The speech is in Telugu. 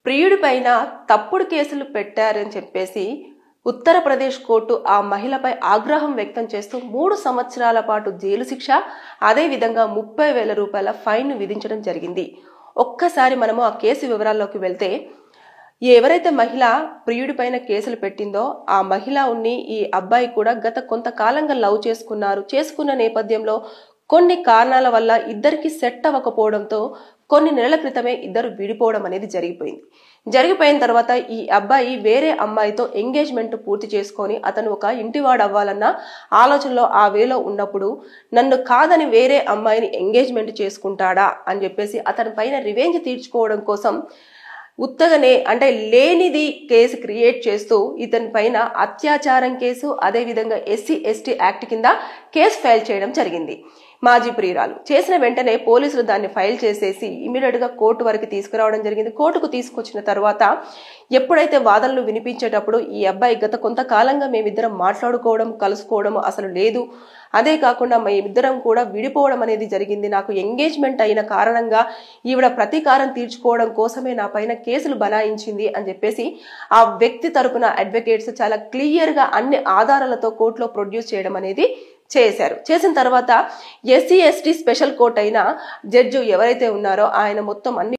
ప్రియుడి పైన తప్పుడు కేసులు పెట్టారని చెప్పేసి ఉత్తరప్రదేశ్ కోర్టు ఆ మహిళపై ఆగ్రహం వ్యక్తం చేస్తూ 3 సంవత్సరాల పాటు జైలు శిక్ష అదేవిధంగా 30,000 రూపాయల ఫైన్ విధించడం జరిగింది. ఒక్కసారి మనము ఆ కేసు వివరాల్లోకి వెళ్తే, ఎవరైతే మహిళ ప్రియుడి పైన కేసులు పెట్టిందో ఆ మహిళ ఈ అబ్బాయి కూడా గత కొంతకాలంగా లవ్ చేసుకున్న నేపథ్యంలో కొన్ని కారణాల వల్ల ఇద్దరికి సెట్ అవ్వకపోవడంతో కొన్ని నెలల క్రితమే ఇద్దరు విడిపోవడం అనేది జరిగిపోయిన తర్వాత ఈ అబ్బాయి వేరే అమ్మాయితో ఎంగేజ్మెంట్ పూర్తి చేసుకొని అతను ఒక ఇంటివాడు అవ్వాలన్న ఆలోచనలో ఆ వేలో ఉన్నప్పుడు నన్ను కాదని వేరే అమ్మాయిని ఎంగేజ్మెంట్ చేసుకుంటాడా అని చెప్పేసి అతని పైన రివెంజ్ తీర్చుకోవడం కోసం ఉత్తగనే అంటే లేనిది కేసు క్రియేట్ చేస్తూ ఇతని పైన అత్యాచారం కేసు అదేవిధంగా SC/ST యాక్ట్ కింద కేసు ఫైల్ చేయడం జరిగింది. మాజీ ప్రియురాలు చేసిన వెంటనే పోలీసులు దాన్ని ఫైల్ చేసేసి ఇమీడియట్ గా కోర్టు వరకు తీసుకురావడం జరిగింది. కోర్టుకు తీసుకొచ్చిన తర్వాత ఎప్పుడైతే వాదనలు వినిపించేటప్పుడు ఈ అబ్బాయి గత కొంతకాలంగా మేమిద్దరం మాట్లాడుకోవడం కలుసుకోవడం అసలు లేదు, అదే కాకుండా మేమిద్దరం కూడా విడిపోవడం అనేది జరిగింది, నాకు ఎంగేజ్మెంట్ అయిన కారణంగా ఈవిడ ప్రతీకారం తీర్చుకోవడం కోసమే నా పైన కేసులు బనాయించింది అని చెప్పేసి ఆ వ్యక్తి తరపున అడ్వకేట్స్ చాలా క్లియర్ గా అన్ని ఆధారాలతో కోర్టులో ప్రొడ్యూస్ చేయడం అనేది చేసిన తర్వాత SC/ST స్పెషల్ కోర్ట్ అయిన జడ్జి ఎవరైతే ఉన్నారో ఆయన మొత్తం అన్ని